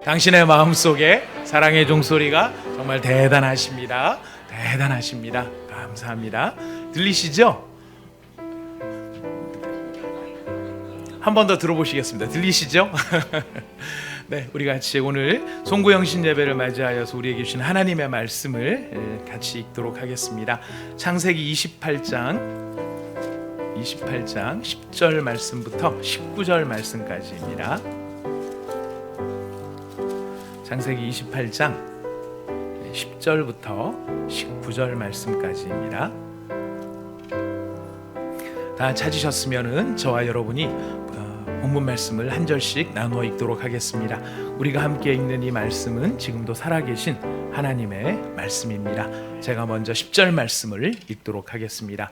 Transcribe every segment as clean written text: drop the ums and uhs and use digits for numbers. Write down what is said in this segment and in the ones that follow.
당신의 마음속에 사랑의 종소리가 정말 대단하십니다. 대단하십니다. 감사합니다. 들리시죠? 한 번 더 들어보시겠습니다. 들리시죠? 네, 우리 같이 오늘 송구영신 예배를 맞이하여서 우리에게 주신 하나님의 말씀을 같이 읽도록 하겠습니다. 창세기 28장 10절 말씀부터 19절 말씀까지입니다. 창세기 28장 10절부터 19절 말씀까지입니다. 다 찾으셨으면은 저와 여러분이 본문 말씀을 한 절씩 나누어 읽도록 하겠습니다. 우리가 함께 읽는 이 말씀은 지금도 살아계신 하나님의 말씀입니다. 제가 먼저 10절 말씀을 읽도록 하겠습니다.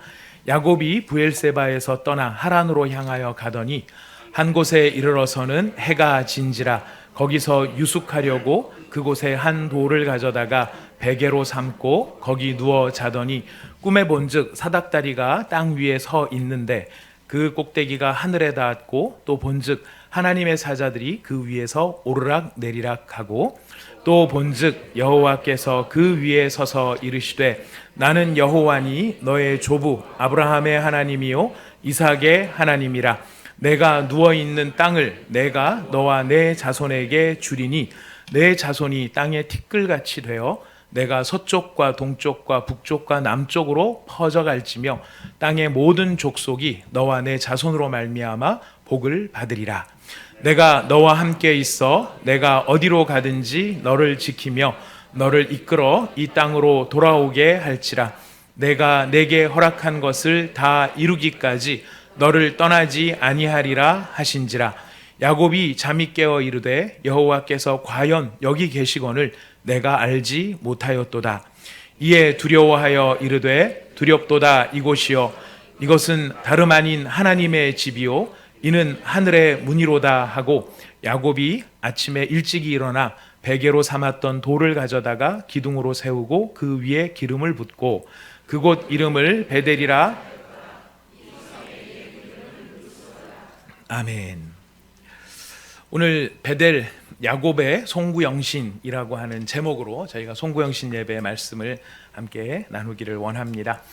야곱이 브엘세바에서 떠나 하란으로 향하여 가더니 한 곳에 이르러서는 해가 진지라 거기서 유숙하려고 그곳에 한 돌을 가져다가 베개로 삼고 거기 누워 자더니 꿈에 본즉 사닥다리가 땅 위에 서 있는데 그 꼭대기가 하늘에 닿았고 또 본즉 하나님의 사자들이 그 위에서 오르락 내리락 하고 또 본즉 여호와께서 그 위에 서서 이르시되 나는 여호와니 너의 조부 아브라함의 하나님이요 이삭의 하나님이라. 내가 누워있는 땅을 내가 너와 내 자손에게 주리니 내 자손이 땅의 티끌같이 되어 내가 서쪽과 동쪽과 북쪽과 남쪽으로 퍼져갈지며 땅의 모든 족속이 너와 내 자손으로 말미암아 복을 받으리라. 내가 너와 함께 있어 내가 어디로 가든지 너를 지키며 너를 이끌어 이 땅으로 돌아오게 할지라. 내가 내게 허락한 것을 다 이루기까지 너를 떠나지 아니하리라 하신지라. 야곱이 잠이 깨어 이르되 여호와께서 과연 여기 계시거늘 내가 알지 못하였도다. 이에 두려워하여 이르되 두렵도다 이곳이요 이것은 다름 아닌 하나님의 집이요 이는 하늘의 문이로다 하고 야곱이 아침에 일찍이 일어나 베개로 삼았던 돌을 가져다가 기둥으로 세우고 그 위에 기름을 붓고 그곳 이름을 베델이라. 아멘. 오늘 베델 야곱의 송구영신이라고 하는 제목으로 저희가 송구영신 예배의 말씀을 함께 나누기를 원합니다.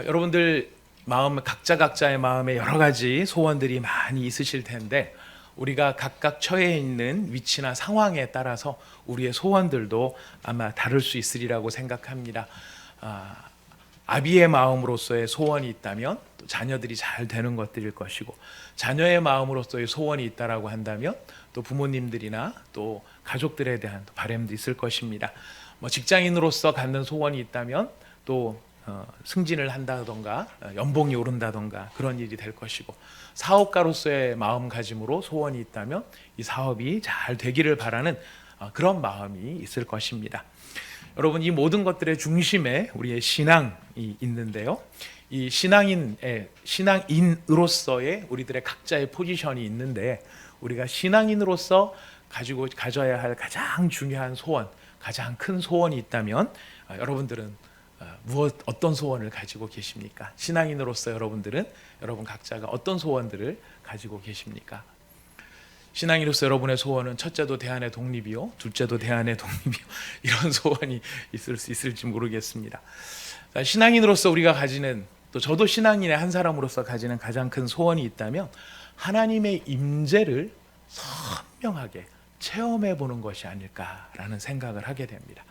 여러분들 각자의 마음에 여러 가지 소원들이 많이 있으실 텐데 우리가 각각 처해 있는 위치나 상황에 따라서 우리의 소원들도 아마 다를 수 있으리라고 생각합니다. 아비의 마음으로서의 소원이 있다면 또 자녀들이 잘 되는 것들일 것이고 자녀의 마음으로서의 소원이 있다라고 한다면 또 부모님들이나 또 가족들에 대한 바람도 있을 것입니다. 직장인으로서 갖는 소원이 있다면 또 승진을 한다던가 연봉이 오른다던가 그런 일이 될 것이고 사업가로서의 마음가짐으로 소원이 있다면 이 사업이 잘 되기를 바라는 그런 마음이 있을 것입니다. 여러분 이 모든 것들의 중심에 우리의 신앙이 있는데요. 이 신앙인으로서의 우리들의 각자의 포지션이 있는데 우리가 신앙인으로서 가져야 할 가장 중요한 소원, 가장 큰 소원이 있다면 여러분들은 어떤 소원을 가지고 계십니까? 신앙인으로서 여러분 각자가 어떤 소원들을 가지고 계십니까? 신앙인으로서 여러분의 소원은 첫째도 대안의 독립이요, 둘째도 대안의 독립이요 이런 소원이 있을 수 있을지 모르겠습니다. 신앙인으로서 우리가 가지는 또 저도 신앙인의 한 사람으로서 가지는 가장 큰 소원이 있다면 하나님의 임재를 선명하게 체험해 보는 것이 아닐까라는 생각을 하게 됩니다.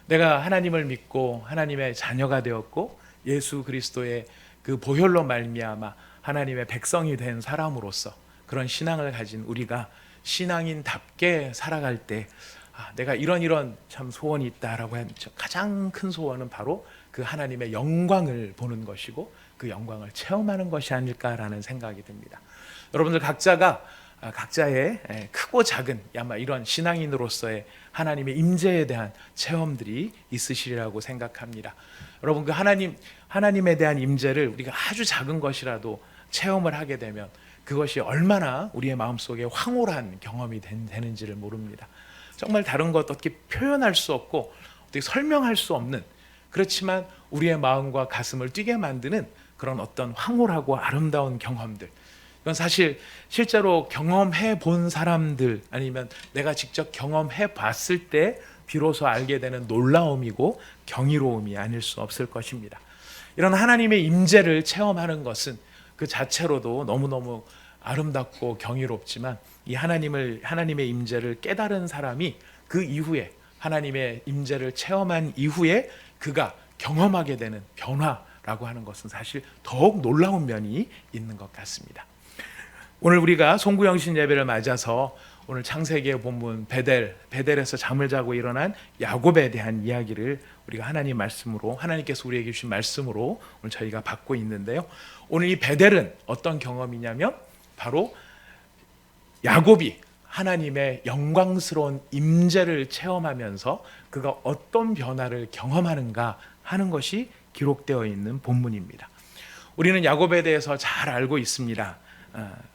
내가 하나님을 믿고 하나님의 자녀가 되었고 예수 그리스도의 그 보혈로 말미암아 하나님의 백성이 된 사람으로서 그런 신앙을 가진 우리가 신앙인답게 살아갈 때 내가 이런 참 소원이 있다라고 하는 가장 큰 소원은 바로 그 하나님의 영광을 보는 것이고 그 영광을 체험하는 것이 아닐까라는 생각이 듭니다. 여러분들 각자가 각자의 크고 작은 아마 이런 신앙인으로서의 하나님의 임재에 대한 체험들이 있으시리라고 생각합니다. 여러분 그 하나님에 대한 임재를 우리가 아주 작은 것이라도 체험을 하게 되면 그것이 얼마나 우리의 마음속에 황홀한 경험이 되는지를 모릅니다. 정말 다른 것 어떻게 표현할 수 없고 어떻게 설명할 수 없는 그렇지만 우리의 마음과 가슴을 뛰게 만드는 그런 어떤 황홀하고 아름다운 경험들 이건 사실 실제로 경험해 본 사람들 아니면 내가 직접 경험해 봤을 때 비로소 알게 되는 놀라움이고 경이로움이 아닐 수 없을 것입니다. 이런 하나님의 임재를 체험하는 것은 그 자체로도 너무너무 아름답고 경이롭지만 이 하나님의 임재를 깨달은 사람이 그 이후에 하나님의 임재를 체험한 이후에 그가 경험하게 되는 변화라고 하는 것은 사실 더욱 놀라운 면이 있는 것 같습니다. 오늘 우리가 송구영신 예배를 맞아서 오늘 창세기의 본문 베델에서 잠을 자고 일어난 야곱에 대한 이야기를 우리가 하나님 말씀으로 하나님께서 우리에게 주신 말씀으로 오늘 저희가 받고 있는데요. 오늘 이 베델은 어떤 경험이냐면 바로 야곱이 하나님의 영광스러운 임재를 체험하면서 그가 어떤 변화를 경험하는가 하는 것이 기록되어 있는 본문입니다. 우리는 야곱에 대해서 잘 알고 있습니다.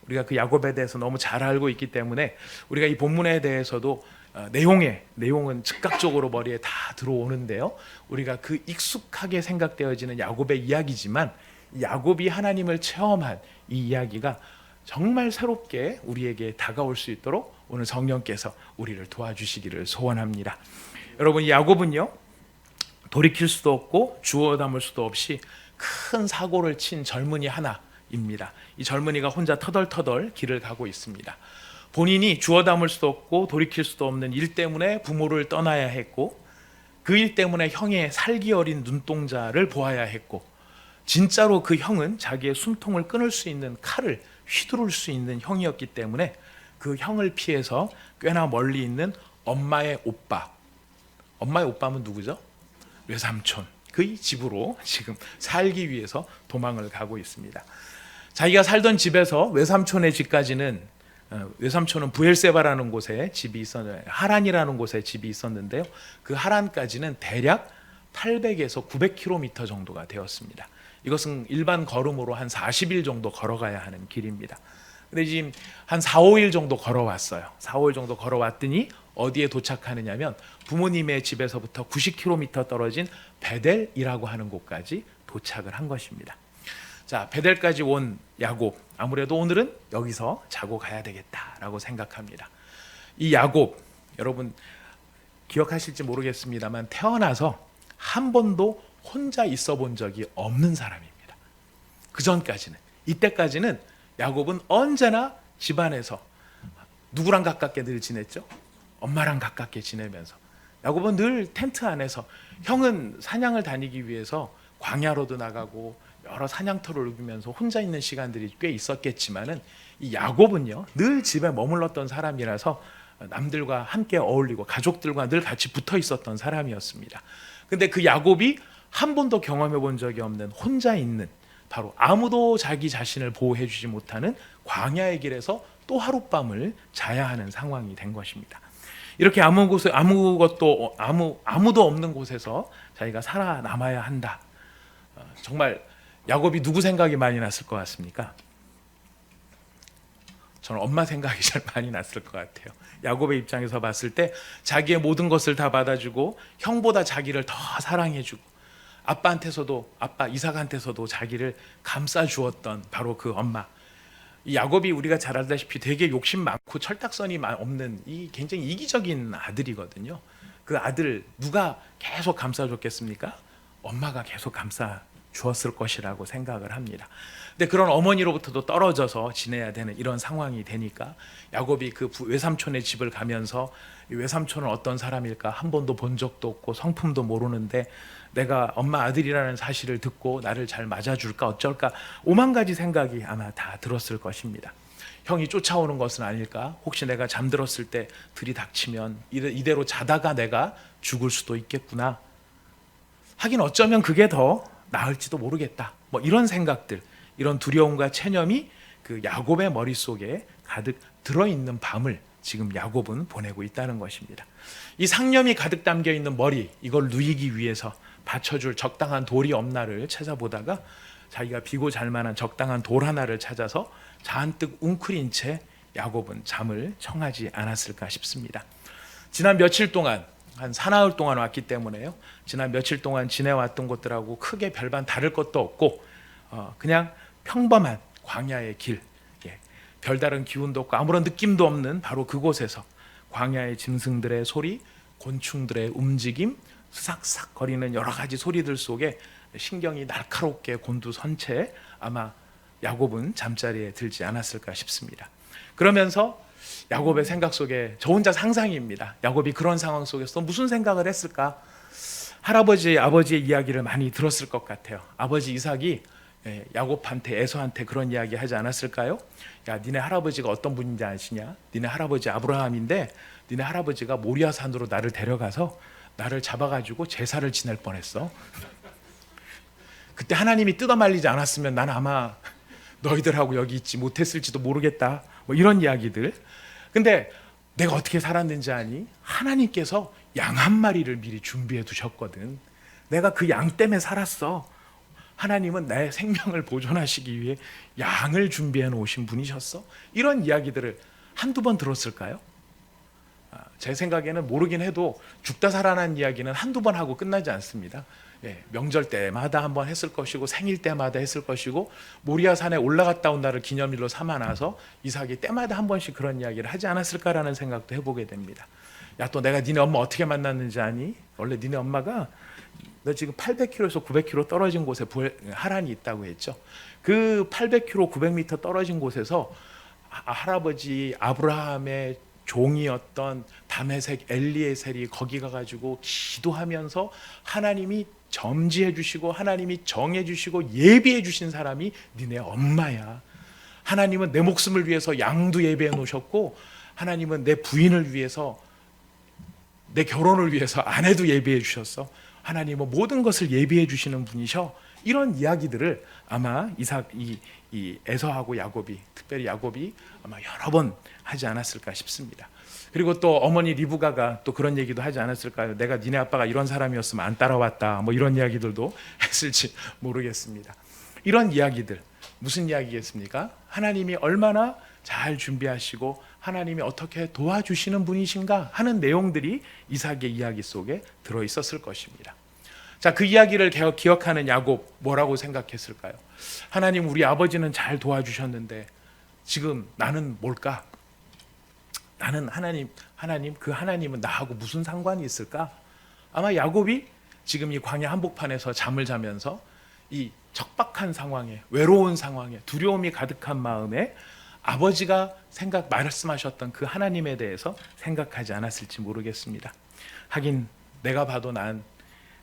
우리가 그 야곱에 대해서 너무 잘 알고 있기 때문에 우리가 이 본문에 대해서도 내용은 즉각적으로 머리에 다 들어오는데요. 우리가 그 익숙하게 생각되어지는 야곱의 이야기지만 야곱이 하나님을 체험한 이 이야기가 정말 새롭게 우리에게 다가올 수 있도록 오늘 성령께서 우리를 도와주시기를 소원합니다. 여러분, 이 야곱은요, 돌이킬 수도 없고 주워 담을 수도 없이 큰 사고를 친 젊은이 하나입니다. 이 젊은이가 혼자 터덜터덜 길을 가고 있습니다. 본인이 주워 담을 수도 없고 돌이킬 수도 없는 일 때문에 부모를 떠나야 했고, 그 일 때문에 형의 살기 어린 눈동자를 보아야 했고, 진짜로 그 형은 자기의 숨통을 끊을 수 있는 칼을 휘두를 수 있는 형이었기 때문에 그 형을 피해서 꽤나 멀리 있는 엄마의 오빠는 누구죠? 외삼촌. 그의 집으로 지금 살기 위해서 도망을 가고 있습니다. 자기가 살던 집에서 외삼촌의 집까지는, 외삼촌은 부엘세바라는 곳에 집이 있었는데, 하란이라는 곳에 집이 있었는데요. 그 하란까지는 대략 800에서 900km 정도가 되었습니다. 이것은 일반 걸음으로 한 40일 정도 걸어가야 하는 길입니다. 근데 지금 한 4, 5일 정도 걸어왔어요. 4, 5일 정도 걸어왔더니 어디에 도착하느냐면 부모님의 집에서부터 90km 떨어진 베델이라고 하는 곳까지 도착을 한 것입니다. 자, 베델까지 온 야곱, 아무래도 오늘은 여기서 자고 가야 되겠다라고 생각합니다. 이 야곱, 여러분 기억하실지 모르겠습니다만 태어나서 한 번도 혼자 있어 본 적이 없는 사람입니다. 그 전까지는, 이때까지는 야곱은 언제나 집안에서 누구랑 가깝게 늘 지냈죠? 엄마랑 가깝게 지내면서 야곱은 늘 텐트 안에서, 형은 사냥을 다니기 위해서 광야로도 나가고 여러 사냥터를 누비면서 혼자 있는 시간들이 꽤 있었겠지만은 이 야곱은요 늘 집에 머물렀던 사람이라서 남들과 함께 어울리고 가족들과 늘 같이 붙어 있었던 사람이었습니다. 근데 그 야곱이 한 번도 경험해 본 적이 없는 혼자 있는, 바로 아무도 자기 자신을 보호해 주지 못하는 광야의 길에서 또 하룻밤을 자야 하는 상황이 된 것입니다. 이렇게 아무도 없는 곳에서 자기가 살아남아야 한다. 정말 야곱이 누구 생각이 많이 났을 것 같습니까? 저는 엄마 생각이 제일 많이 났을 것 같아요. 야곱의 입장에서 봤을 때 자기의 모든 것을 다 받아주고 형보다 자기를 더 사랑해주고 아빠 이삭한테서도 자기를 감싸주었던 바로 그 엄마. 이 야곱이 우리가 잘 알다시피 되게 욕심 많고 철딱선이 없는 이 굉장히 이기적인 아들이거든요. 그 아들 누가 계속 감싸줬겠습니까? 엄마가 계속 감싸주었을 것이라고 생각을 합니다. 근데 그런 어머니로부터도 떨어져서 지내야 되는 이런 상황이 되니까 야곱이 그 외삼촌의 집을 가면서 이 외삼촌은 어떤 사람일까 한 번도 본 적도 없고 성품도 모르는데 내가 엄마 아들이라는 사실을 듣고 나를 잘 맞아줄까 어쩔까 오만 가지 생각이 아마 다 들었을 것입니다. 형이 쫓아오는 것은 아닐까? 혹시 내가 잠들었을 때 들이닥치면 이대로 자다가 내가 죽을 수도 있겠구나. 하긴 어쩌면 그게 더 나을지도 모르겠다. 뭐 이런 생각들, 이런 두려움과 체념이 그 야곱의 머릿속에 가득 들어있는 밤을 지금 야곱은 보내고 있다는 것입니다. 이 상념이 가득 담겨 있는 머리, 이걸 누이기 위해서 받쳐줄 적당한 돌이 없나를 찾아보다가 자기가 비고 잘 만한 적당한 돌 하나를 찾아서 잔뜩 웅크린 채 야곱은 잠을 청하지 않았을까 싶습니다. 지난 며칠 동안, 한 사나흘 동안 왔기 때문에요. 지난 며칠 동안 지내왔던 것들하고 크게 별반 다를 것도 없고 그냥 평범한 광야의 길, 별다른 기운도 없고 아무런 느낌도 없는 바로 그곳에서 광야의 짐승들의 소리, 곤충들의 움직임, 스삭삭 거리는 여러 가지 소리들 속에 신경이 날카롭게 곤두선 채 아마 야곱은 잠자리에 들지 않았을까 싶습니다. 그러면서 야곱의 생각 속에, 저 혼자 상상입니다, 야곱이 그런 상황 속에서 무슨 생각을 했을까? 할아버지, 아버지의 이야기를 많이 들었을 것 같아요. 아버지 이삭이 야곱한테, 에서한테 그런 이야기 하지 않았을까요? 야, 니네 할아버지가 어떤 분인지 아시냐? 니네 할아버지 아브라함인데 니네 할아버지가 모리아산으로 나를 데려가서 나를 잡아가지고 제사를 지낼 뻔했어. 그때 하나님이 뜯어말리지 않았으면 난 아마 너희들하고 여기 있지 못했을지도 모르겠다. 뭐 이런 이야기들. 근데 내가 어떻게 살았는지 아니? 하나님께서 양 한 마리를 미리 준비해 두셨거든. 내가 그 양 때문에 살았어. 하나님은 내 생명을 보존하시기 위해 양을 준비해 놓으신 분이셨어. 이런 이야기들을 한두 번 들었을까요? 제 생각에는 모르긴 해도 죽다 살아난 이야기는 한두 번 하고 끝나지 않습니다. 명절 때마다 한번 했을 것이고 생일 때마다 했을 것이고 모리아산에 올라갔다 온 날을 기념일로 삼아놔서 이삭이 때마다 한 번씩 그런 이야기를 하지 않았을까라는 생각도 해보게 됩니다. 야, 또 내가 니네 엄마 어떻게 만났는지 아니? 원래 니네 엄마가 너 지금 800km에서 900km 떨어진 곳에 하란이 있다고 했죠. 그 800km, 900m 떨어진 곳에서 할아버지 아브라함의 종이었던 다메섹 엘리에셀이 거기 가가지고 기도하면서 하나님이 점지해 주시고 하나님이 정해 주시고 예비해 주신 사람이 니네 엄마야. 하나님은 내 목숨을 위해서 양도 예비해 놓으셨고 하나님은 내 부인을 위해서, 내 결혼을 위해서 아내도 예비해 주셨어. 하나님은 모든 것을 예비해 주시는 분이셔. 이런 이야기들을 아마 이 에서하고 야곱이, 특별히 야곱이 아마 여러 번 하지 않았을까 싶습니다. 그리고 또 어머니 리브가가 또 그런 얘기도 하지 않았을까요? 내가 니네 아빠가 이런 사람이었으면 안 따라왔다. 뭐 이런 이야기들도 했을지 모르겠습니다. 이런 이야기들, 무슨 이야기겠습니까? 하나님이 얼마나 잘 준비하시고 하나님이 어떻게 도와주시는 분이신가 하는 내용들이 이삭의 이야기 속에 들어 있었을 것입니다. 자, 그 이야기를 기억하는 야곱, 뭐라고 생각했을까요? 하나님, 우리 아버지는 잘 도와주셨는데 지금 나는 뭘까? 나는 하나님, 그 하나님은 나하고 무슨 상관이 있을까? 아마 야곱이 지금 이 광야 한복판에서 잠을 자면서 이 척박한 상황에, 외로운 상황에, 두려움이 가득한 마음에 아버지가 말씀하셨던 그 하나님에 대해서 생각하지 않았을지 모르겠습니다. 하긴 내가 봐도 난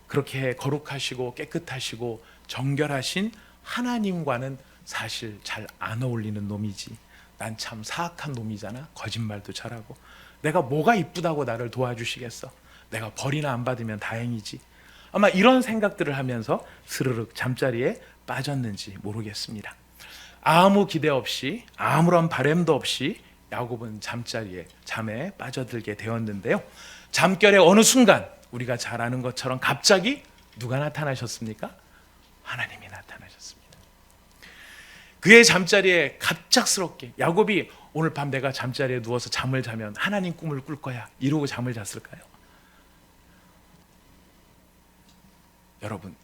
그렇게 거룩하시고 깨끗하시고 정결하신 하나님과는 사실 잘 안 어울리는 놈이지. 난 참 사악한 놈이잖아. 거짓말도 잘하고. 내가 뭐가 이쁘다고 나를 도와주시겠어. 내가 벌이나 안 받으면 다행이지. 아마 이런 생각들을 하면서 스르륵 잠자리에 빠졌는지 모르겠습니다. 아무 기대 없이, 아무런 바램도 없이 야곱은 잠에 빠져들게 되었는데요. 잠결의 어느 순간 우리가 잘 아는 것처럼 갑자기 누가 나타나셨습니까? 하나님이 나타나셨습니다. 그의 잠자리에 갑작스럽게, 야곱이 오늘 밤 내가 잠자리에 누워서 잠을 자면 하나님 꿈을 꿀 거야 이러고 잠을 잤을까요? 여러분,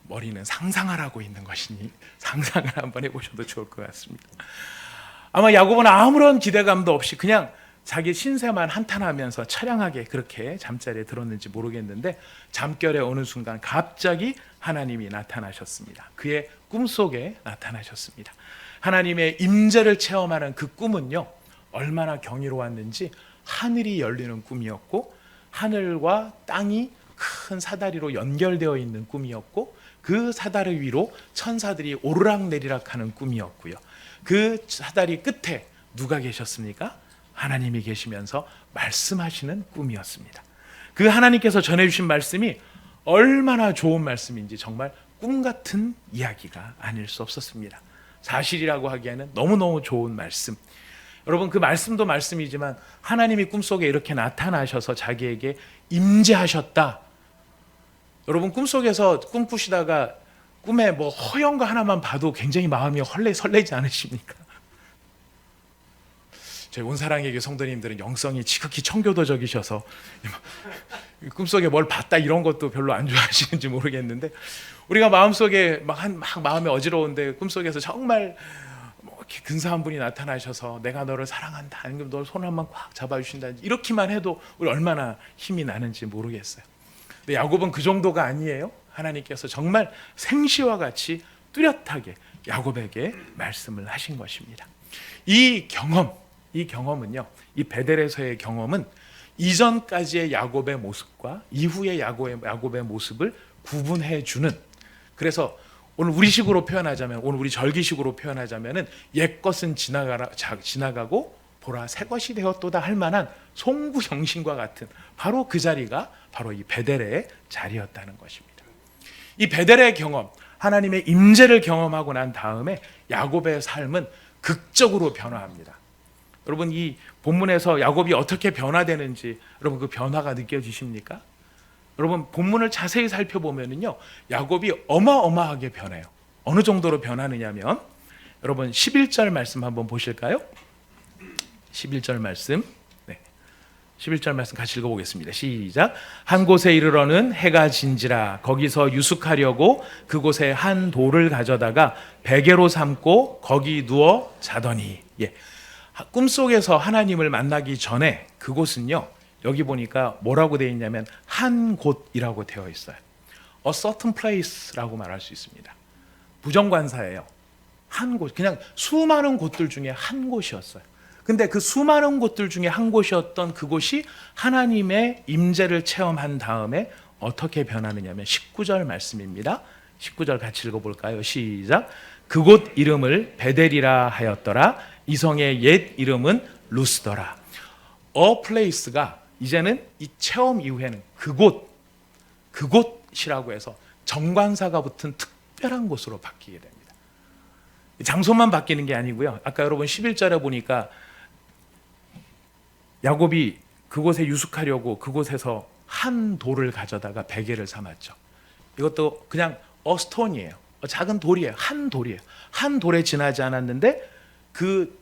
머리는 상상하라고 있는 것이니 상상을 한번 해보셔도 좋을 것 같습니다. 아마 야곱은 아무런 기대감도 없이 그냥 자기 신세만 한탄하면서 처량하게 그렇게 잠자리에 들었는지 모르겠는데 잠결의 어느 순간 갑자기 하나님이 나타나셨습니다. 그의 꿈속에 나타나셨습니다. 하나님의 임재를 체험하는 그 꿈은요, 얼마나 경이로웠는지 하늘이 열리는 꿈이었고 하늘과 땅이 큰 사다리로 연결되어 있는 꿈이었고 그 사다리 위로 천사들이 오르락내리락 하는 꿈이었고요. 그 사다리 끝에 누가 계셨습니까? 하나님이 계시면서 말씀하시는 꿈이었습니다. 그 하나님께서 전해주신 말씀이 얼마나 좋은 말씀인지 정말 꿈 같은 이야기가 아닐 수 없었습니다. 사실이라고 하기에는 너무너무 좋은 말씀. 여러분, 그 말씀도 말씀이지만 하나님이 꿈속에 이렇게 나타나셔서 자기에게 임재하셨다. 여러분, 꿈속에서 꿈꾸시다가 꿈에 뭐 허연 거 하나만 봐도 굉장히 마음이 설레지 않으십니까? 저희 온사랑의 성도님들은 영성이 지극히 청교도적이셔서 꿈속에 뭘 봤다 이런 것도 별로 안 좋아하시는지 모르겠는데, 우리가 마음속에 막 마음이 어지러운데 꿈속에서 정말 뭐 근사한 분이 나타나셔서 내가 너를 사랑한다, 아니면 널 손 한번 꽉 잡아주신다, 이렇게만 해도 우리 얼마나 힘이 나는지 모르겠어요. 근데 야곱은 그 정도가 아니에요. 하나님께서 정말 생시와 같이 뚜렷하게 야곱에게 말씀을 하신 것입니다. 이 경험은요, 이 베델에서의 경험은 이전까지의 야곱의 모습과 이후의 야곱의 모습을 구분해 주는, 그래서 오늘 우리식으로 표현하자면, 오늘 우리 절기식으로 표현하자면은 옛것은 지나가고 보라 새 것이 되었도다 할 만한 송구경신과 같은 바로 그 자리가 바로 이 베델의 자리였다는 것입니다. 이 베델의 경험, 하나님의 임재를 경험하고 난 다음에 야곱의 삶은 극적으로 변화합니다. 여러분, 이 본문에서 야곱이 어떻게 변화되는지 여러분 그 변화가 느껴지십니까? 여러분, 본문을 자세히 살펴보면요, 야곱이 어마어마하게 변해요. 어느 정도로 변하느냐면, 여러분 11절 말씀 한번 보실까요? 11절 말씀, 11절 말씀 같이 읽어보겠습니다. 시작. 한 곳에 이르러는 해가 진지라 거기서 유숙하려고 그곳에 한 돌을 가져다가 베개로 삼고 거기 누워 자더니. 꿈속에서 하나님을 만나기 전에 그곳은요, 여기 보니까 뭐라고 되어 있냐면 한 곳이라고 되어 있어요. A certain place라고 말할 수 있습니다. 부정관사예요. 한 곳, 그냥 수많은 곳들 중에 한 곳이었어요. 근데 그 수많은 곳들 중에 한 곳이었던 그곳이 하나님의 임재를 체험한 다음에 어떻게 변하느냐면 19절 말씀입니다. 19절 같이 읽어볼까요? 시작. 그곳 이름을 베델이라 하였더라. 이 성의 옛 이름은 루스더라. A place가 이제는 이 체험 이후에는 그곳이라고 해서 정관사가 붙은 특별한 곳으로 바뀌게 됩니다. 장소만 바뀌는 게 아니고요. 아까 여러분 11절에 보니까 야곱이 그곳에 유숙하려고 그곳에서 한 돌을 가져다가 베개를 삼았죠. 이것도 그냥 스톤이에요. 작은 돌이에요. 한 돌이에요. 한 돌에 지나지 않았는데 그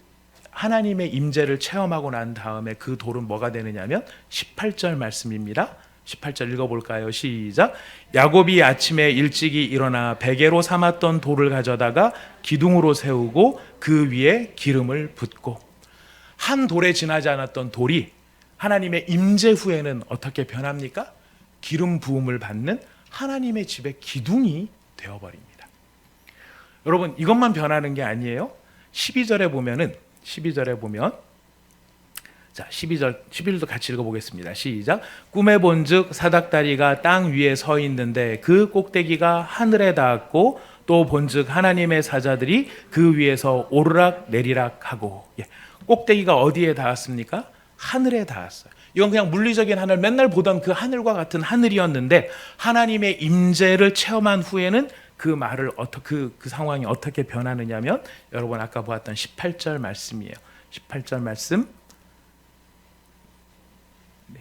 하나님의 임재를 체험하고 난 다음에 그 돌은 뭐가 되느냐면 18절 말씀입니다. 18절 읽어볼까요? 시작. 야곱이 아침에 일찍이 일어나 베개로 삼았던 돌을 가져다가 기둥으로 세우고 그 위에 기름을 붓고. 한 돌에 지나지 않았던 돌이 하나님의 임재 후에는 어떻게 변합니까? 기름 부음을 받는 하나님의 집의 기둥이 되어버립니다. 여러분, 이것만 변하는 게 아니에요. 12절에 보면 자, 11절도 같이 읽어보겠습니다. 시작. 꿈에 본즉 사닥다리가 땅 위에 서 있는데 그 꼭대기가 하늘에 닿았고 또 본즉 하나님의 사자들이 그 위에서 오르락 내리락 하고. 꼭대기가 어디에 닿았습니까? 하늘에 닿았어요. 이건 그냥 물리적인 하늘, 맨날 보던 그 하늘과 같은 하늘이었는데 하나님의 임재를 체험한 후에는 그 상황이 어떻게 변하느냐면 여러분 아까 보았던 18절 말씀이에요. 18절 말씀.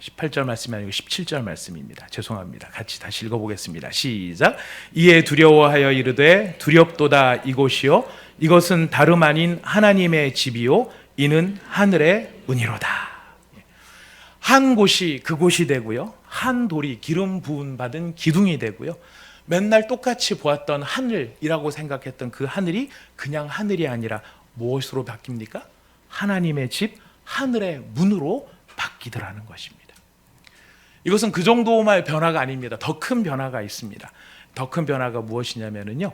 18절 말씀이 아니고 17절 말씀입니다. 죄송합니다. 같이 다시 읽어보겠습니다. 시작. 이에 두려워하여 이르되 두렵도다 이곳이요 이것은 다름 아닌 하나님의 집이요 이는 하늘의 은이로다. 한 곳이 그곳이 되고요, 한 돌이 기름 부은 받은 기둥이 되고요, 맨날 똑같이 보았던 하늘이라고 생각했던 그 하늘이 그냥 하늘이 아니라 무엇으로 바뀝니까? 하나님의 집, 하늘의 문으로 바뀌더라는 것입니다. 이것은 그 정도만의 변화가 아닙니다. 더 큰 변화가 있습니다. 더 큰 변화가 무엇이냐면요,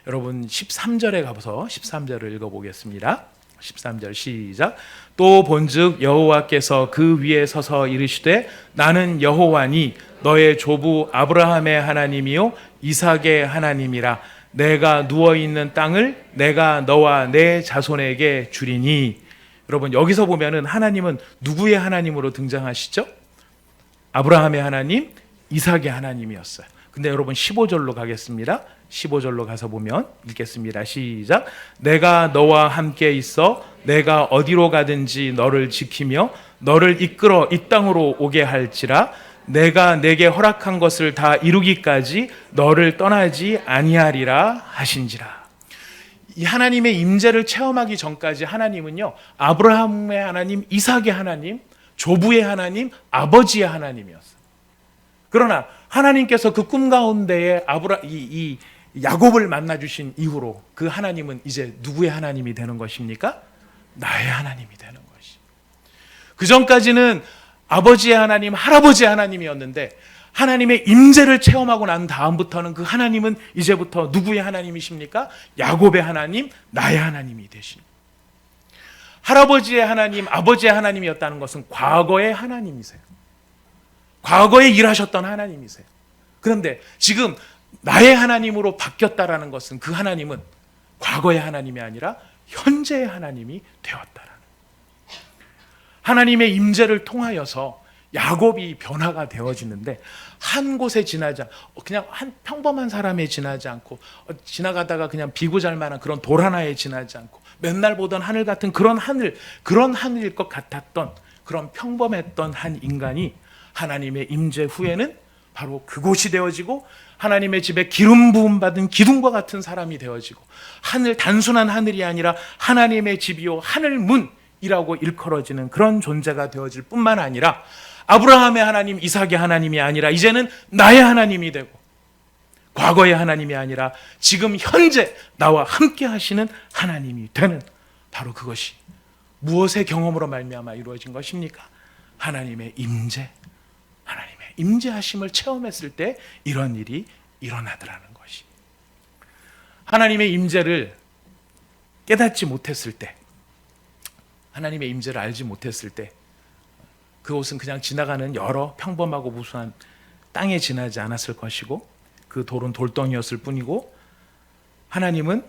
여러분 13절에 가서 13절을 읽어보겠습니다. 13절 시작. 또 본즉 여호와께서 그 위에 서서 이르시되 나는 여호와니 너의 조부 아브라함의 하나님이요 이삭의 하나님이라. 내가 누워있는 땅을 내가 너와 내 자손에게 주리니. 여러분, 여기서 보면은 하나님은 누구의 하나님으로 등장하시죠? 아브라함의 하나님, 이삭의 하나님이었어요. 근데 여러분 15절로 가겠습니다. 15절로 가서 보면 읽겠습니다. 시작. 내가 너와 함께 있어 내가 어디로 가든지 너를 지키며 너를 이끌어 이 땅으로 오게 할지라. 내가 내게 허락한 것을 다 이루기까지 너를 떠나지 아니하리라 하신지라. 이 하나님의 임재를 체험하기 전까지 하나님은요, 아브라함의 하나님, 이삭의 하나님, 조부의 하나님, 아버지의 하나님이었어요. 그러나 하나님께서 그 꿈 가운데에 야곱을 만나 주신 이후로 그 하나님은 이제 누구의 하나님이 되는 것입니까? 나의 하나님이 되는 것이. 그 전까지는 아버지의 하나님, 할아버지의 하나님이었는데 하나님의 임재를 체험하고 난 다음부터는 그 하나님은 이제부터 누구의 하나님이십니까? 야곱의 하나님, 나의 하나님이 되신. 할아버지의 하나님, 아버지의 하나님이었다는 것은 과거의 하나님이세요. 과거에 일하셨던 하나님이세요. 그런데 지금 나의 하나님으로 바뀌었다라는 것은 그 하나님은 과거의 하나님이 아니라 현재의 하나님이 되었다라는. 하나님의 임재를 통하여서 야곱이 변화가 되어지는데 한 곳에 지나지 그냥 한 평범한 사람에 지나지 않고 지나가다가 그냥 비고잘 만한 그런 돌 하나에 지나지 않고 맨날 보던 하늘 같은 그런 하늘일 것 같았던 그런 평범했던 한 인간이 하나님의 임재 후에는 바로 그곳이 되어지고 하나님의 집에 기름 부음 받은 기둥과 같은 사람이 되어지고 단순한 하늘이 아니라 하나님의 집이요 하늘문이라고 일컬어지는 그런 존재가 되어질 뿐만 아니라 아브라함의 하나님, 이삭의 하나님이 아니라 이제는 나의 하나님이 되고 과거의 하나님이 아니라 지금 현재 나와 함께 하시는 하나님이 되는 바로 그것이 무엇의 경험으로 말미암아 이루어진 것입니까? 하나님의 임재, 하나님의 임재하심을 체험했을 때 이런 일이 일어나더라는 것이. 하나님의 임재를 깨닫지 못했을 때, 하나님의 임재를 알지 못했을 때 그곳은 그냥 지나가는 여러 평범하고 무수한 땅에 지나지 않았을 것이고 그 돌은 돌덩이였을 뿐이고 하나님은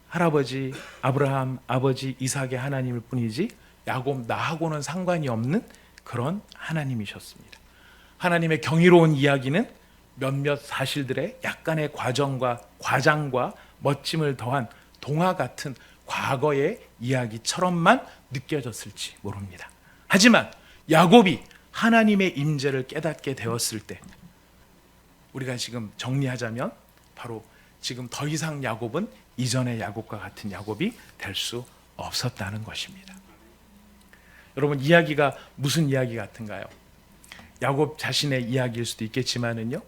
할아버지 아브라함, 아버지 이삭의 하나님일 뿐이지 야곱 나하고는 상관이 없는 그런 하나님이셨습니다. 하나님의 경이로운 이야기는 몇몇 사실들의 약간의 과장과 멋짐을 더한 동화 같은 과거의 이야기처럼만 느껴졌을지 모릅니다. 하지만 야곱이 하나님의 임재를 깨닫게 되었을 때 우리가 지금 정리하자면 바로 지금 더 이상 야곱은 이전의 야곱과 같은 야곱이 될 수 없었다는 것입니다. 여러분, 이야기가 무슨 이야기 같은가요? 야곱 자신의 이야기일 수도 있겠지만은요,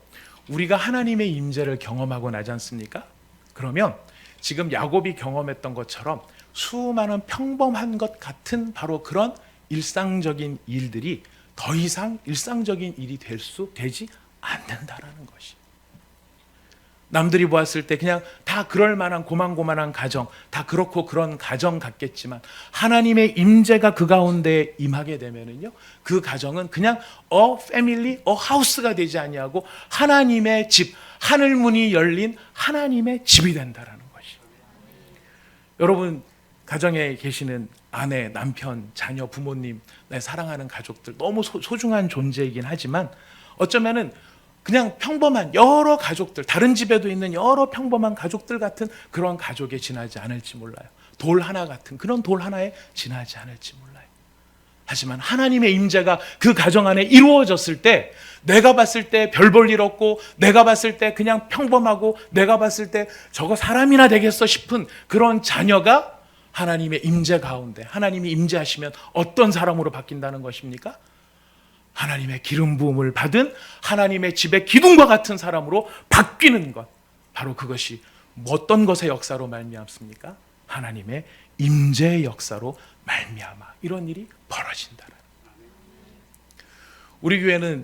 우리가 하나님의 임재를 경험하고 나지 않습니까? 그러면 지금 야곱이 경험했던 것처럼 수많은 평범한 것 같은 바로 그런 일상적인 일들이 더 이상 일상적인 일이 되지 않는다라는 것이. 남들이 보았을 때 그냥 다 그럴 만한 고만고만한 가정, 다 그렇고 그런 가정 같겠지만 하나님의 임재가 그 가운데 임하게 되면은요, 그 가정은 그냥 패밀리, 하우스가 되지 아니하고 하나님의 집, 하늘 문이 열린 하나님의 집이 된다라는 것이. 여러분, 가정에 계시는 아내, 남편, 자녀, 부모님, 내 사랑하는 가족들 너무 소중한 존재이긴 하지만 어쩌면은 그냥 평범한 여러 가족들, 다른 집에도 있는 여러 평범한 가족들 같은 그런 가족에 지나지 않을지 몰라요. 돌 하나 같은 그런 돌 하나에 지나지 않을지 몰라요. 하지만 하나님의 임재가 그 가정 안에 이루어졌을 때 내가 봤을 때 별 볼 일 없고 내가 봤을 때 그냥 평범하고 내가 봤을 때 저거 사람이나 되겠어 싶은 그런 자녀가 하나님의 임재 가운데 하나님이 임재하시면 어떤 사람으로 바뀐다는 것입니까? 하나님의 기름 부음을 받은 하나님의 집의 기둥과 같은 사람으로 바뀌는 것, 바로 그것이 어떤 것의 역사로 말미암습니까? 하나님의 임재의 역사로 말미암아 이런 일이 벌어진다는. 우리 교회는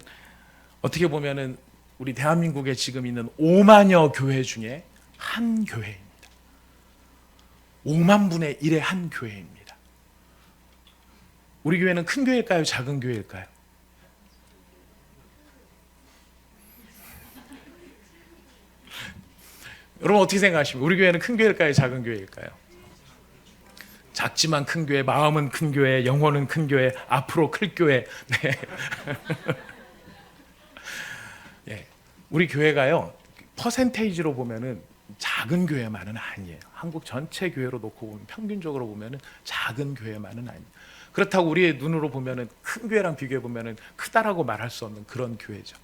어떻게 보면은 우리 대한민국에 지금 있는 5만여 교회 중에 한 교회입니다. 5만 분의 1의 한 교회입니다. 우리 교회는 큰 교회일까요? 작은 교회일까요? 여러분 어떻게 생각하십니까? 우리 교회는 큰 교회일까요? 작은 교회일까요? 작지만 큰 교회, 마음은 큰 교회, 영혼은 큰 교회, 앞으로 클 교회. 네. 예, 우리 교회가요 퍼센테이지로 보면은 작은 교회만은 아니에요. 한국 전체 교회로 놓고 보면 평균적으로 보면은 작은 교회만은 아니에요. 그렇다고 우리의 눈으로 보면은 큰 교회랑 비교해 보면은 크다라고 말할 수 없는 그런 교회죠.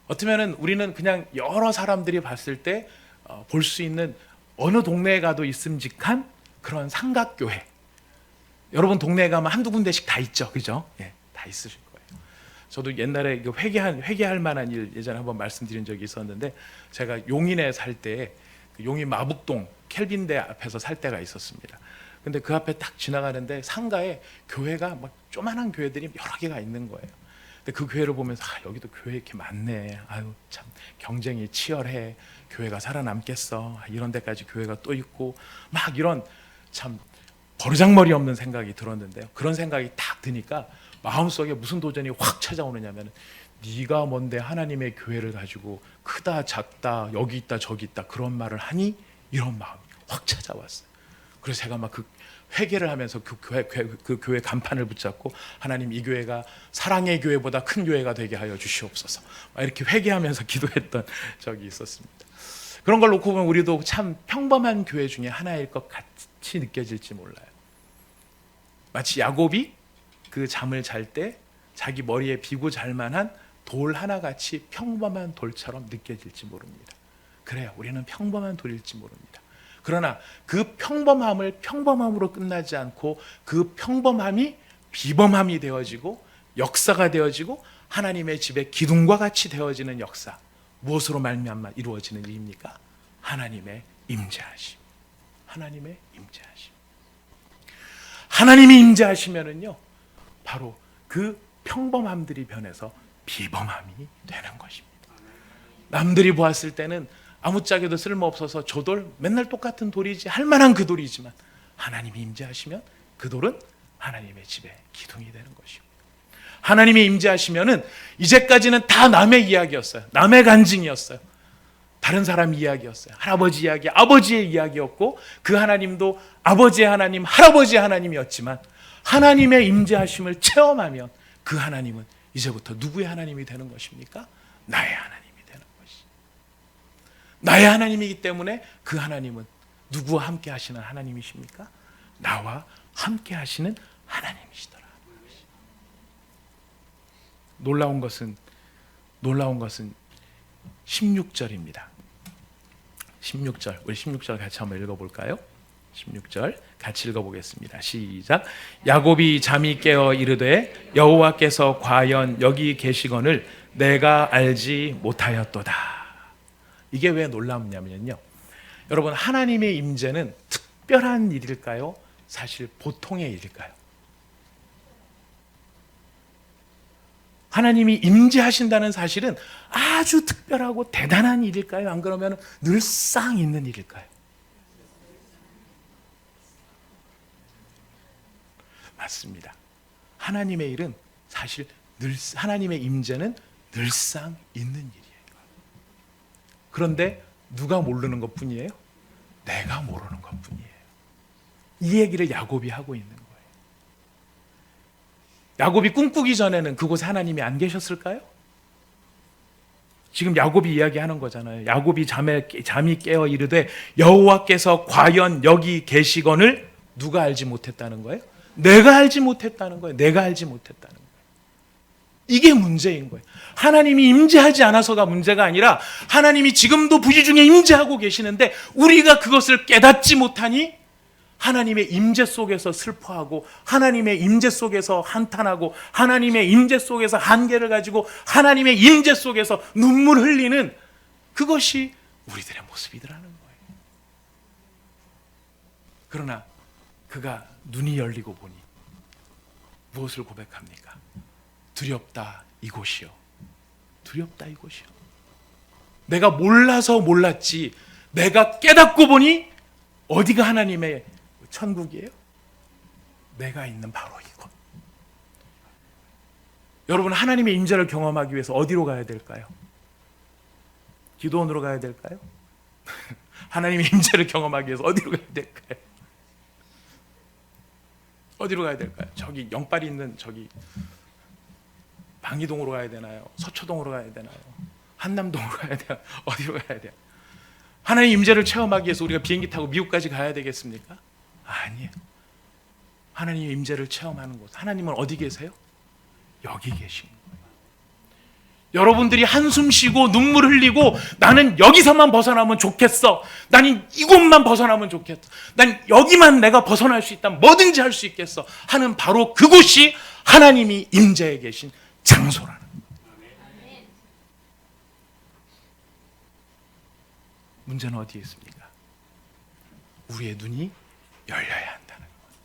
어쩌면은 우리는 그냥 여러 사람들이 봤을 때 볼 수 있는 어느 동네에 가도 있음직한 그런 삼각교회. 여러분 동네에 가면 한두 군데씩 다 있죠, 그죠? 예, 다 있으실 거예요. 저도 옛날에 회개할 만한 일 예전에 한번 말씀드린 적이 있었는데 제가 용인에 살 때 용인 마북동 켈빈대 앞에서 살 때가 있었습니다. 근데 그 앞에 딱 지나가는데 상가에 교회가 막 조만한 교회들이 여러 개가 있는 거예요. 근데 그 교회를 보면서 여기도 교회 이렇게 많네. 아유 참 경쟁이 치열해. 교회가 살아남겠어. 이런 데까지 교회가 또 있고 막 이런 참 버르장머리 없는 생각이 들었는데요. 그런 생각이 딱 드니까 마음속에 무슨 도전이 확 찾아오느냐면 네가 뭔데 하나님의 교회를 가지고 크다 작다 여기 있다 저기 있다 그런 말을 하니? 이런 마음이 확 찾아왔어요. 그래서 제가 막 그 회개를 하면서 그 교회 간판을 붙잡고 하나님 이 교회가 사랑의 교회보다 큰 교회가 되게 하여 주시옵소서 막 이렇게 회개하면서 기도했던 적이 있었습니다. 그런 걸 놓고 보면 우리도 참 평범한 교회 중에 하나일 것 같이 느껴질지 몰라요. 마치 야곱이 그 잠을 잘 때 자기 머리에 비고 잘 만한 돌 하나같이 평범한 돌처럼 느껴질지 모릅니다. 그래요, 우리는 평범한 돌일지 모릅니다. 그러나 그 평범함을 평범함으로 끝나지 않고 그 평범함이 비범함이 되어지고 역사가 되어지고 하나님의 집에 기둥과 같이 되어지는 역사, 무엇으로 말미암아 이루어지는 일입니까? 하나님의 임재하심. 하나님의 임재하심. 하나님이 임재하시면은요, 바로 그 평범함들이 변해서 비범함이 되는 것입니다. 남들이 보았을 때는 아무짝에도 쓸모없어서 저 돌 맨날 똑같은 돌이지 할 만한 그 돌이지만 하나님이 임재하시면 그 돌은 하나님의 집에 기둥이 되는 것입니다. 하나님이 임재하시면은 이제까지는 다 남의 이야기였어요. 남의 간증이었어요. 다른 사람 이야기였어요. 할아버지 이야기, 아버지의 이야기였고 그 하나님도 아버지의 하나님, 할아버지의 하나님이었지만 하나님의 임재하심을 체험하면 그 하나님은 이제부터 누구의 하나님이 되는 것입니까? 나의 하나님이 되는 것이. 나의 하나님이기 때문에 그 하나님은 누구와 함께 하시는 하나님이십니까? 나와 함께 하시는 하나님이시더라. 놀라운 것은 16절입니다. 16절, 우리 16절 같이 한번 읽어볼까요? 16절 같이 읽어보겠습니다. 시작. 야곱이 잠이 깨어 이르되 여호와께서 과연 여기 계시거늘 내가 알지 못하였도다. 이게 왜 놀랍냐면요, 여러분, 하나님의 임재는 특별한 일일까요? 사실 보통의 일일까요? 하나님이 임재하신다는 사실은 아주 특별하고 대단한 일일까요? 안 그러면 늘상 있는 일일까요? 맞습니다. 하나님의 일은 사실 하나님의 임재는 늘상 있는 일이에요. 그런데 누가 모르는 것뿐이에요? 내가 모르는 것뿐이에요. 이 얘기를 야곱이 하고 있는 거예요. 야곱이 꿈꾸기 전에는 그곳에 하나님이 안 계셨을까요? 지금 야곱이 이야기하는 거잖아요. 야곱이 잠이 깨어 이르되 여호와께서 과연 여기 계시거늘 누가 알지 못했다는 거예요? 내가 알지 못했다는 거예요. 내가 알지 못했다는 거예요. 이게 문제인 거예요. 하나님이 임재하지 않아서가 문제가 아니라 하나님이 지금도 부지 중에 임재하고 계시는데 우리가 그것을 깨닫지 못하니 하나님의 임재 속에서 슬퍼하고 하나님의 임재 속에서 한탄하고 하나님의 임재 속에서 한계를 가지고 하나님의 임재 속에서 눈물 흘리는 그것이 우리들의 모습이더라는 거예요. 그러나 그가 눈이 열리고 보니 무엇을 고백합니까? 두렵다 이곳이요. 두렵다 이곳이요. 내가 몰라서 몰랐지 내가 깨닫고 보니 어디가 하나님의 천국이에요? 내가 있는 바로 이곳. 여러분, 하나님의 임재를 경험하기 위해서 어디로 가야 될까요? 기도원으로 가야 될까요? 하나님의 임재를 경험하기 위해서 어디로 가야 될까요? 어디로 가야 될까요? 저기 영빨이 있는 저기 방이동으로 가야 되나요? 서초동으로 가야 되나요? 한남동으로 가야 되나요? 어디로 가야 돼요? 하나님의 임재를 체험하기 위해서 우리가 비행기 타고 미국까지 가야 되겠습니까? 아니에요. 하나님의 임재를 체험하는 곳, 하나님은 어디 계세요? 여기 계신 거예요. 여러분들이 한숨 쉬고 눈물 흘리고 나는 여기서만 벗어나면 좋겠어, 나는 이곳만 벗어나면 좋겠어, 난 여기만 내가 벗어날 수 있다면 뭐든지 할 수 있겠어 하는 바로 그곳이 하나님이 임재해 계신 장소라는 거예요. 문제는 어디에 있습니까? 우리의 눈이 열려야 한다는 거예요.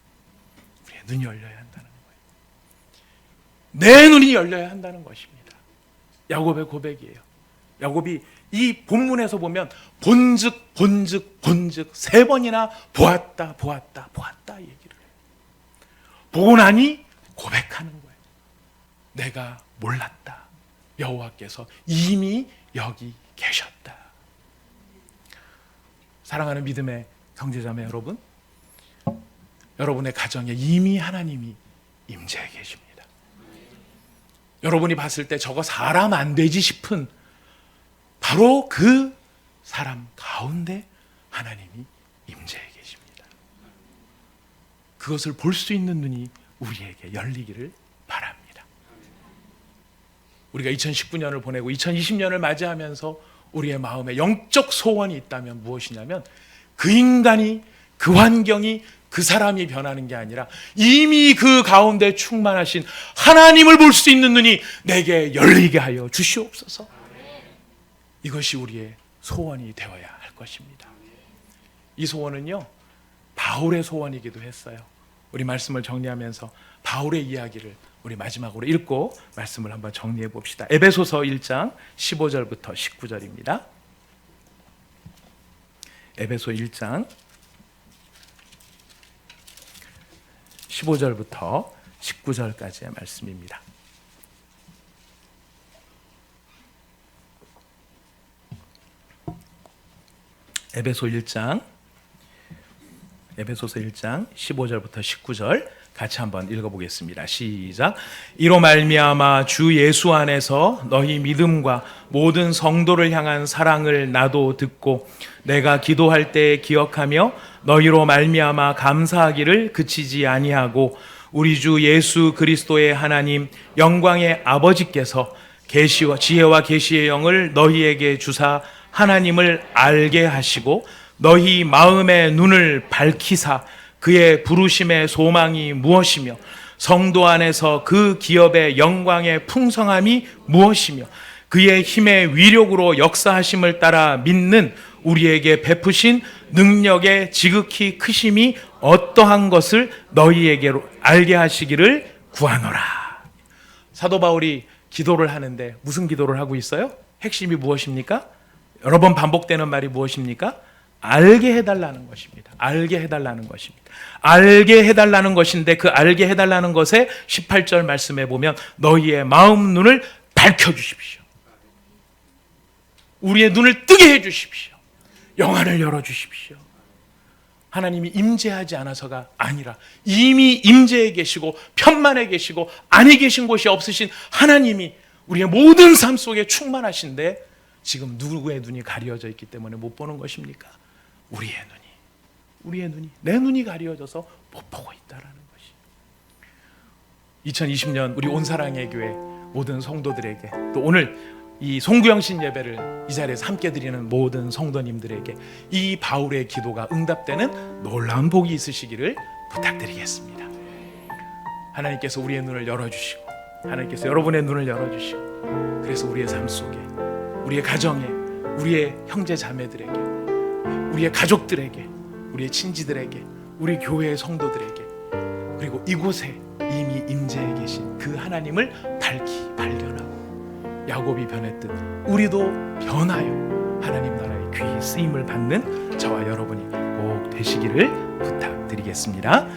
우리의 눈이 열려야 한다는 거예요. 내 눈이 열려야 한다는 것입니다. 야곱의 고백이에요. 야곱이 이 본문에서 보면 본즉 세 번이나 보았다 얘기를 해요. 보고 나니 고백하는 거예요. 내가 몰랐다. 여호와께서 이미 여기 계셨다. 사랑하는 믿음의 형제자매 여러분, 여러분의 가정에 이미 하나님이 임재해 계십니다. 여러분이 봤을 때 저거 사람 안 되지 싶은 바로 그 사람 가운데 하나님이 임재해 계십니다. 그것을 볼 수 있는 눈이 우리에게 열리기를 바랍니다. 우리가 2019년을 보내고 2020년을 맞이하면서 우리의 마음에 영적 소원이 있다면 무엇이냐면 그 인간이, 그 환경이, 그 사람이 변하는 게 아니라 이미 그 가운데 충만하신 하나님을 볼 수 있는 눈이 내게 열리게 하여 주시옵소서. 이것이 우리의 소원이 되어야 할 것입니다. 이 소원은요, 바울의 소원이기도 했어요. 우리 말씀을 정리하면서 바울의 이야기를 우리 마지막으로 읽고 말씀을 한번 정리해 봅시다. 에베소서 1장 15절부터 19절입니다. 에베소 1장 15절부터 19절까지의 말씀입니다. 에베소서 1장 15절부터 19절 같이 한번 읽어보겠습니다. 시작. 이로 말미암아 주 예수 안에서 너희 믿음과 모든 성도를 향한 사랑을 나도 듣고 내가 기도할 때 기억하며 너희로 말미암아 감사하기를 그치지 아니하고 우리 주 예수 그리스도의 하나님 영광의 아버지께서 계시와 지혜와 계시의 영을 너희에게 주사 하나님을 알게 하시고 너희 마음의 눈을 밝히사 그의 부르심의 소망이 무엇이며 성도 안에서 그 기업의 영광의 풍성함이 무엇이며 그의 힘의 위력으로 역사하심을 따라 믿는 우리에게 베푸신 능력의 지극히 크심이 어떠한 것을 너희에게로 알게 하시기를 구하노라. 사도 바울이 기도를 하는데 무슨 기도를 하고 있어요? 핵심이 무엇입니까? 여러 번 반복되는 말이 무엇입니까? 알게 해달라는 것입니다. 알게 해달라는 것입니다. 알게 해달라는 것인데 그 알게 해달라는 것에 18절 말씀에 보면 너희의 마음 눈을 밝혀주십시오. 우리의 눈을 뜨게 해주십시오. 영안을 열어주십시오. 하나님이 임재하지 않아서가 아니라 이미 임재해 계시고 편만해 계시고 아니 계신 곳이 없으신 하나님이 우리의 모든 삶 속에 충만하신데 지금 누구의 눈이 가려져 있기 때문에 못 보는 것입니까? 우리의 눈이 내 눈이 가려져서 못 보고 있다라는 것이 2020년 우리 온사랑의 교회 모든 성도들에게 또 오늘 이 송구영신 예배를 이 자리에서 함께 드리는 모든 성도님들에게 이 바울의 기도가 응답되는 놀라운 복이 있으시기를 부탁드리겠습니다. 하나님께서 우리의 눈을 열어주시고 하나님께서 여러분의 눈을 열어주시고 그래서 우리의 삶 속에 우리의 가정에 우리의 형제 자매들에게 우리의 가족들에게 우리의 친지들에게 우리 교회의 성도들에게 그리고 이곳에 이미 임재해 계신 그 하나님을 밝히 발견하고 야곱이 변했듯 우리도 변하여 하나님 나라의 귀히 쓰임을 받는 저와 여러분이 꼭 되시기를 부탁드리겠습니다.